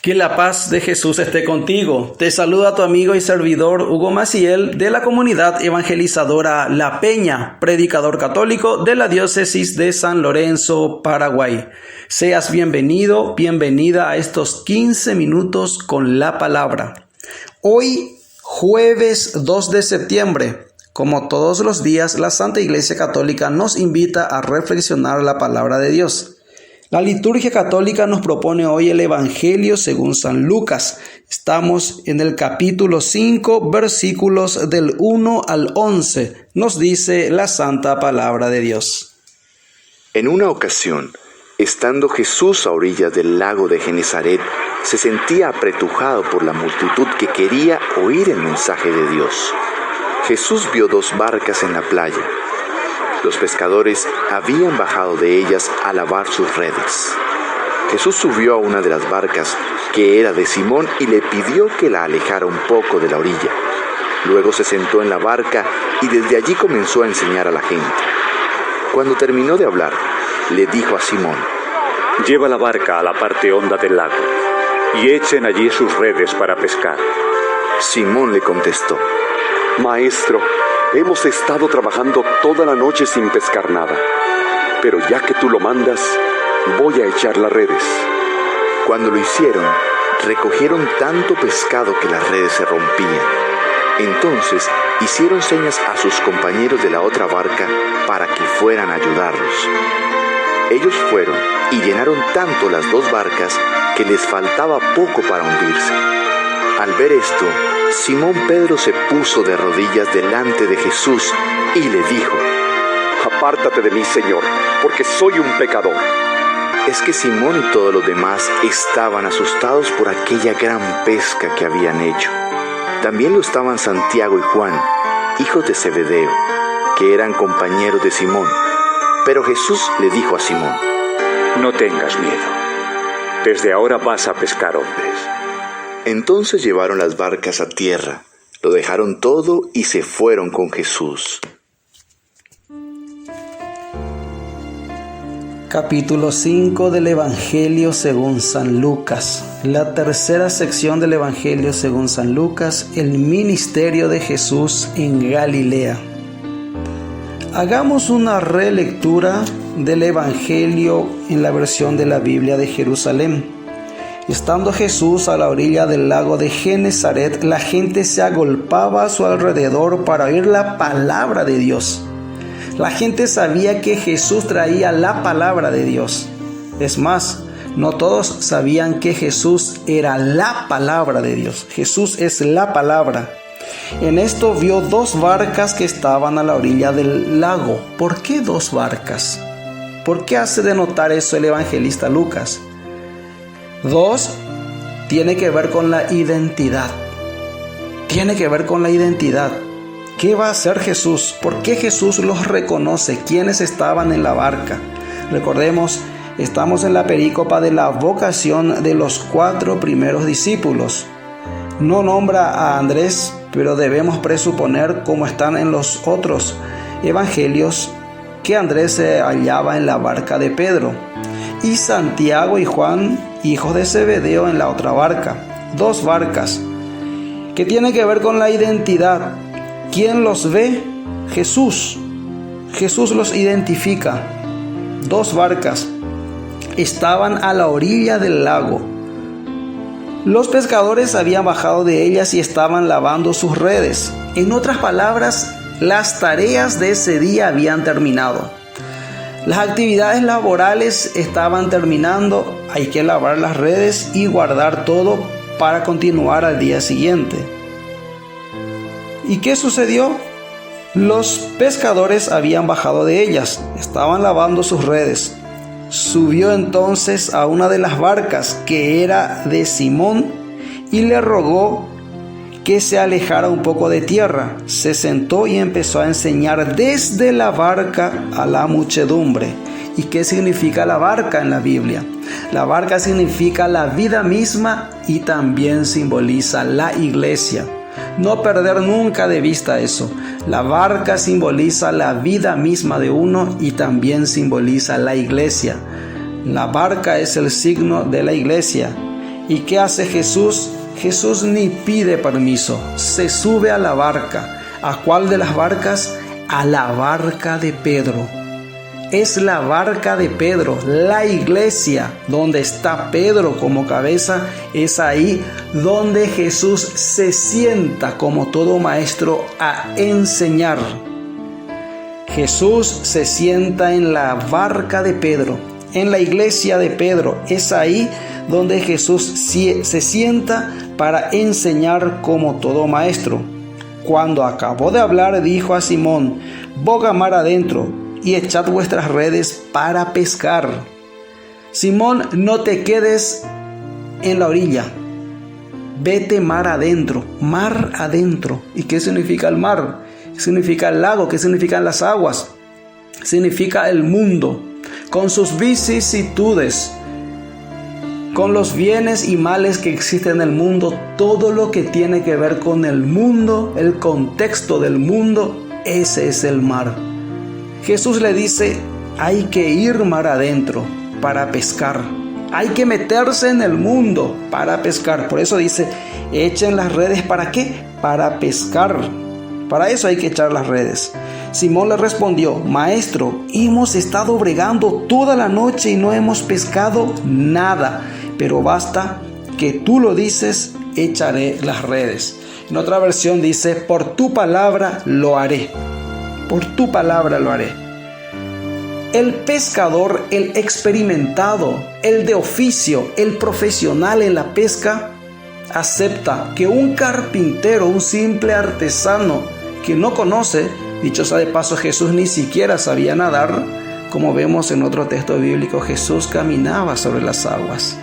Que la paz de Jesús esté contigo. Te saluda tu amigo y servidor Hugo Maciel de la comunidad evangelizadora La Peña, predicador católico de la diócesis de San Lorenzo, Paraguay. Seas bienvenido, bienvenida a estos 15 minutos con la palabra. Hoy, jueves 2 de septiembre, como todos los días, la Santa Iglesia Católica nos invita a reflexionar la palabra de Dios. La liturgia católica nos propone hoy el Evangelio según San Lucas. Estamos en el capítulo 5, versículos del 1 al 11. Nos dice la santa palabra de Dios. En una ocasión, estando Jesús a orillas del lago de Genesaret, se sentía apretujado por la multitud que quería oír el mensaje de Dios. Jesús vio 2 barcas en la playa. Los pescadores habían bajado de ellas a lavar sus redes. Jesús subió a una de las barcas, que era de Simón, y le pidió que la alejara un poco de la orilla. Luego se sentó en la barca y desde allí comenzó a enseñar a la gente. Cuando terminó de hablar, le dijo a Simón: «Lleva la barca a la parte honda del lago y echen allí sus redes para pescar». Simón le contestó: «Maestro, hemos estado trabajando toda la noche sin pescar nada, pero ya que tú lo mandas, voy a echar las redes». Cuando lo hicieron, recogieron tanto pescado que las redes se rompían. Entonces hicieron señas a sus compañeros de la otra barca para que fueran a ayudarlos. Ellos fueron y llenaron tanto las 2 barcas que les faltaba poco para hundirse. Al ver esto, Simón Pedro se puso de rodillas delante de Jesús y le dijo: «Apártate de mí, Señor, porque soy un pecador». Es que Simón y todos los demás estaban asustados por aquella gran pesca que habían hecho. También lo estaban Santiago y Juan, hijos de Zebedeo, que eran compañeros de Simón. Pero Jesús le dijo a Simón: «No tengas miedo. Desde ahora vas a pescar hombres». Entonces llevaron las barcas a tierra, lo dejaron todo y se fueron con Jesús. Capítulo 5 del Evangelio según San Lucas. La tercera sección del Evangelio según San Lucas, el ministerio de Jesús en Galilea. Hagamos una relectura del Evangelio en la versión de la Biblia de Jerusalén. Estando Jesús a la orilla del lago de Genesaret, la gente se agolpaba a su alrededor para oír la palabra de Dios. La gente sabía que Jesús traía la palabra de Dios. Es más, no todos sabían que Jesús era la palabra de Dios. Jesús es la palabra. En esto vio 2 barcas que estaban a la orilla del lago. ¿Por qué 2 barcas? ¿Por qué hace de notar eso el evangelista Lucas? 2 tiene que ver con la identidad. Tiene que ver con la identidad. ¿Qué va a hacer Jesús? ¿Por qué Jesús los reconoce? ¿Quiénes estaban en la barca? Recordemos, estamos en la perícopa de la vocación de los 4 primeros discípulos. No nombra a Andrés, pero debemos presuponer, como están en los otros evangelios, que Andrés se hallaba en la barca de Pedro y Santiago y Juan, hijos de Zebedeo, en la otra barca. 2 barcas que tienen que ver con la identidad. ¿Quién los ve? Jesús. Jesús los identifica. 2 barcas estaban a la orilla del lago. Los pescadores habían bajado de ellas y estaban lavando sus redes. En otras palabras, las tareas de ese día habían terminado. Las actividades laborales estaban terminando. Hay que lavar las redes y guardar todo para continuar al día siguiente. ¿Y qué sucedió? Los pescadores habían bajado de ellas, estaban lavando sus redes. Subió entonces a una de las barcas, que era de Simón, y le rogó que se alejara un poco de tierra. Se sentó y empezó a enseñar desde la barca a la muchedumbre. ¿Y qué significa la barca en la Biblia? La barca significa la vida misma y también simboliza la iglesia. No perder nunca de vista eso. La barca simboliza la vida misma de uno y también simboliza la iglesia. La barca es el signo de la iglesia. ¿Y qué hace Jesús? Jesús ni pide permiso, se sube a la barca. ¿A cuál de las barcas? A la barca de Pedro. Es la barca de Pedro, la iglesia donde está Pedro como cabeza, es ahí donde Jesús se sienta como todo maestro a enseñar. Jesús se sienta en la barca de Pedro, en la iglesia de Pedro, es ahí donde Jesús se sienta para enseñar como todo maestro. Cuando acabó de hablar, dijo a Simón: boga mar adentro y echad vuestras redes para pescar. Simón, no te quedes en la orilla, vete mar adentro, mar adentro. ¿Y qué significa el mar? ¿Qué significa el lago? ¿Qué significan las aguas? Significa el mundo, con sus vicisitudes, con los bienes y males que existen en el mundo, todo lo que tiene que ver con el mundo, el contexto del mundo, ese es el mar. Jesús le dice, hay que ir mar adentro para pescar. Hay que meterse en el mundo para pescar. Por eso dice, echen las redes, ¿para qué? Para pescar. Para eso hay que echar las redes. Simón le respondió, maestro, hemos estado bregando toda la noche y no hemos pescado nada. Pero basta que tú lo dices, echaré las redes. En otra versión dice, por tu palabra lo haré. Por tu palabra lo haré. El pescador, el experimentado, el de oficio, el profesional en la pesca, acepta que un carpintero, un simple artesano que no conoce, dicho sea de paso, Jesús ni siquiera sabía nadar, como vemos en otro texto bíblico, Jesús caminaba sobre las aguas.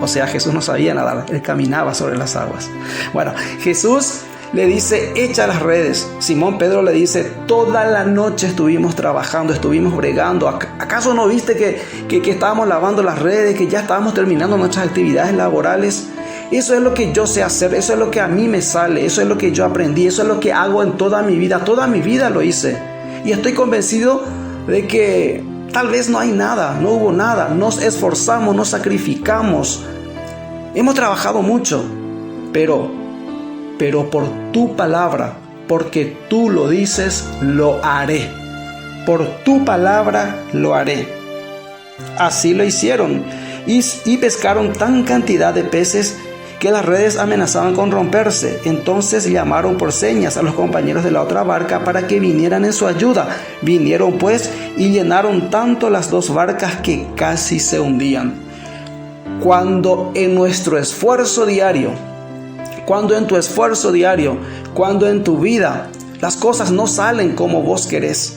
O sea, Jesús no sabía nadar, él caminaba sobre las aguas. Bueno, Jesús le dice, echa las redes. Simón Pedro le dice, toda la noche estuvimos trabajando, estuvimos bregando. ¿Acaso no viste que estábamos lavando las redes, que ya estábamos terminando nuestras actividades laborales? Eso es lo que yo sé hacer, eso es lo que a mí me sale, eso es lo que yo aprendí, eso es lo que hago en toda mi vida lo hice. Y estoy convencido de que tal vez no hay nada, no hubo nada, nos esforzamos, nos sacrificamos, hemos trabajado mucho, pero por tu palabra, porque tú lo dices, lo haré. Por tu palabra lo haré. Así lo hicieron y pescaron tan cantidad de peces que las redes amenazaban con romperse. Entonces llamaron por señas a los compañeros de la otra barca para que vinieran en su ayuda. Vinieron pues y llenaron tanto las dos barcas que casi se hundían. Cuando en nuestro esfuerzo diario, cuando en tu esfuerzo diario, cuando en tu vida las cosas no salen como vos querés,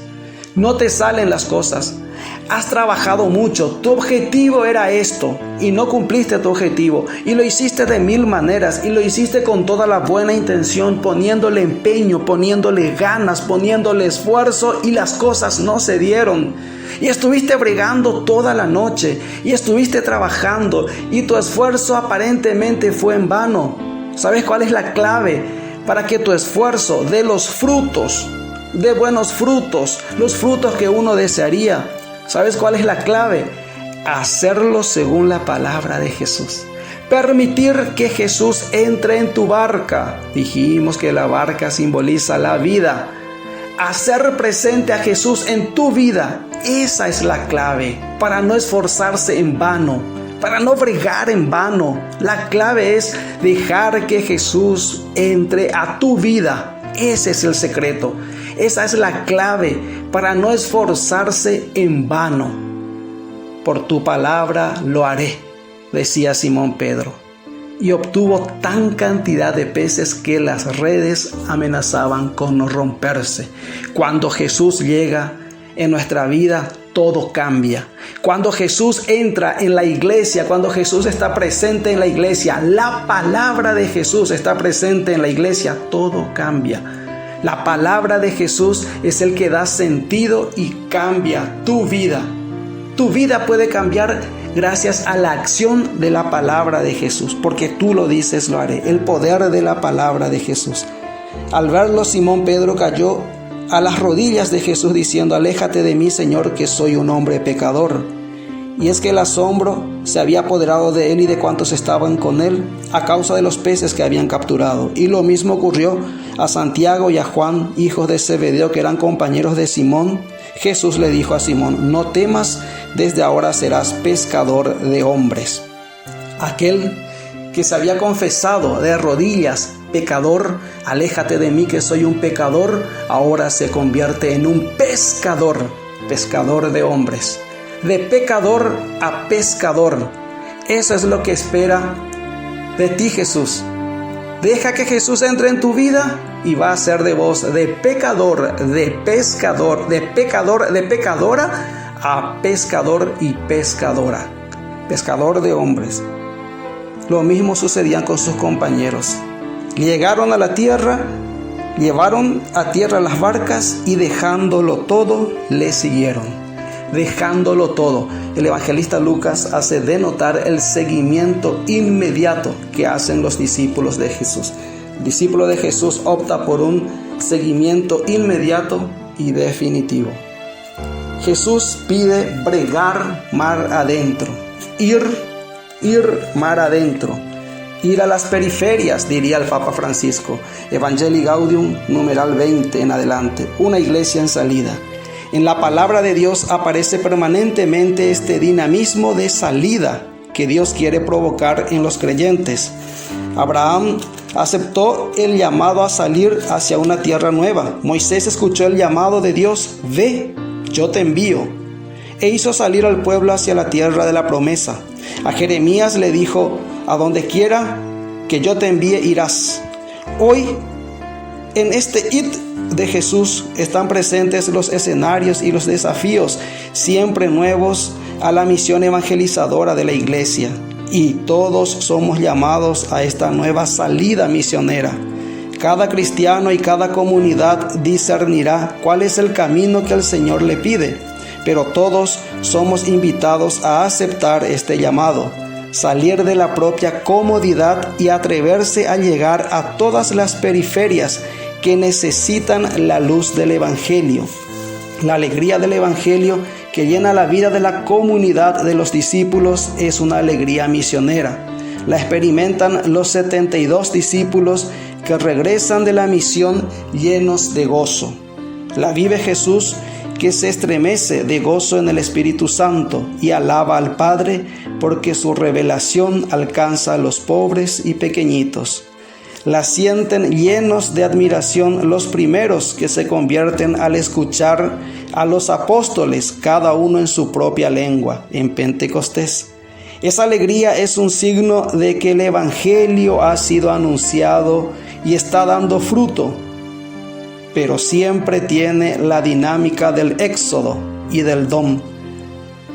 no te salen las cosas, has trabajado mucho, tu objetivo era esto y no cumpliste tu objetivo y lo hiciste de mil maneras y lo hiciste con toda la buena intención, poniéndole empeño, poniéndole ganas, poniéndole esfuerzo y las cosas no se dieron. Y estuviste bregando toda la noche y estuviste trabajando y tu esfuerzo aparentemente fue en vano. ¿Sabes cuál es la clave para que tu esfuerzo dé los frutos, de buenos frutos, los frutos que uno desearía? ¿Sabes cuál es la clave? Hacerlo según la palabra de Jesús. Permitir que Jesús entre en tu barca. Dijimos que la barca simboliza la vida. Hacer presente a Jesús en tu vida. Esa es la clave para no esforzarse en vano, para no bregar en vano. La clave es dejar que Jesús entre a tu vida. Ese es el secreto. Esa es la clave para no esforzarse en vano. Por tu palabra lo haré, decía Simón Pedro. Y obtuvo tan cantidad de peces que las redes amenazaban con no romperse. Cuando Jesús llega en nuestra vida, todo cambia. Cuando Jesús entra en la iglesia, cuando Jesús está presente en la iglesia, la palabra de Jesús está presente en la iglesia, todo cambia. La palabra de Jesús es el que da sentido y cambia tu vida. Tu vida puede cambiar gracias a la acción de la palabra de Jesús, porque tú lo dices, lo haré. El poder de la palabra de Jesús. Al verlo, Simón Pedro cayó a las rodillas de Jesús diciendo, aléjate de mí, Señor, que soy un hombre pecador. Y es que el asombro se había apoderado de él y de cuantos estaban con él a causa de los peces que habían capturado. Y lo mismo ocurrió a Santiago y a Juan, hijos de Zebedeo, que eran compañeros de Simón. Jesús le dijo a Simón: no temas, desde ahora serás pescador de hombres. Aquel que se había confesado de rodillas: pecador, aléjate de mí que soy un pecador, ahora se convierte en un pescador, pescador de hombres. De pecador a pescador. Eso es lo que espera de ti Jesús. Deja que Jesús entre en tu vida y va a hacer de vos de pecador, de pescador, de pecador, de pecadora a pescador y pescadora. Pescador de hombres. Lo mismo sucedía con sus compañeros. Llegaron a la tierra, llevaron a tierra las barcas y dejándolo todo, le siguieron. Dejándolo todo. El evangelista Lucas hace denotar el seguimiento inmediato que hacen los discípulos de Jesús. El discípulo de Jesús opta por un seguimiento inmediato y definitivo. Jesús pide bregar mar adentro, ir mar adentro, ir a las periferias, diría el Papa Francisco. Evangelii Gaudium, numeral 20 en adelante, una iglesia en salida. En la palabra de Dios aparece permanentemente este dinamismo de salida que Dios quiere provocar en los creyentes. Abraham aceptó el llamado a salir hacia una tierra nueva. Moisés escuchó el llamado de Dios: ve, yo te envío. E hizo salir al pueblo hacia la tierra de la promesa. A Jeremías le dijo: a donde quiera que yo te envíe irás. Hoy, en este id de Jesús, están presentes los escenarios y los desafíos siempre nuevos a la misión evangelizadora de la iglesia. Y todos somos llamados a esta nueva salida misionera. Cada cristiano y cada comunidad discernirá cuál es el camino que el Señor le pide, pero todos somos invitados a aceptar este llamado, salir de la propia comodidad y atreverse a llegar a todas las periferias que necesitan la luz del Evangelio. La alegría del Evangelio que llena la vida de la comunidad de los discípulos es una alegría misionera. La experimentan los 72 discípulos que regresan de la misión llenos de gozo. La vive Jesús, que se estremece de gozo en el Espíritu Santo y alaba al Padre porque su revelación alcanza a los pobres y pequeñitos. La sienten llenos de admiración los primeros que se convierten al escuchar a los apóstoles, cada uno en su propia lengua, en Pentecostés. Esa alegría es un signo de que el Evangelio ha sido anunciado y está dando fruto, pero siempre tiene la dinámica del éxodo y del dom,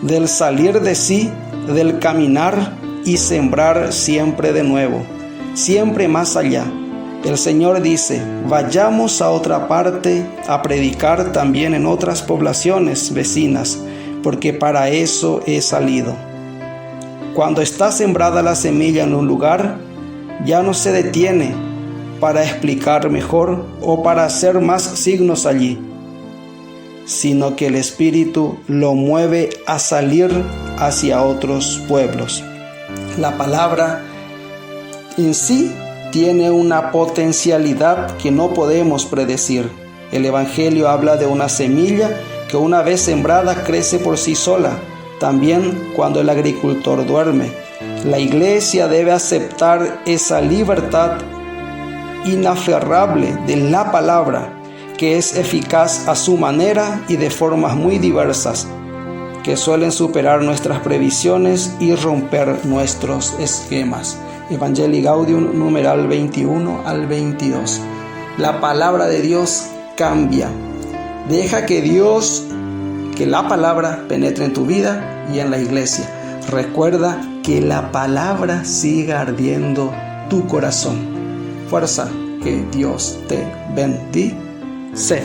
del salir de sí, del caminar y sembrar siempre de nuevo. Siempre más allá. El Señor dice: vayamos a otra parte a predicar también en otras poblaciones vecinas, porque para eso he salido. Cuando está sembrada la semilla en un lugar, ya no se detiene para explicar mejor o para hacer más signos allí, sino que el Espíritu lo mueve a salir hacia otros pueblos. La palabra en sí tiene una potencialidad que no podemos predecir. El Evangelio habla de una semilla que una vez sembrada crece por sí sola, también cuando el agricultor duerme. La iglesia debe aceptar esa libertad inaferrable de la palabra, que es eficaz a su manera y de formas muy diversas, que suelen superar nuestras previsiones y romper nuestros esquemas. Evangelii Gaudium, numeral 21 al 22. La palabra de Dios cambia. Deja que la palabra penetre en tu vida y en la iglesia. Recuerda que la palabra siga ardiendo tu corazón. Fuerza, que Dios te bendice.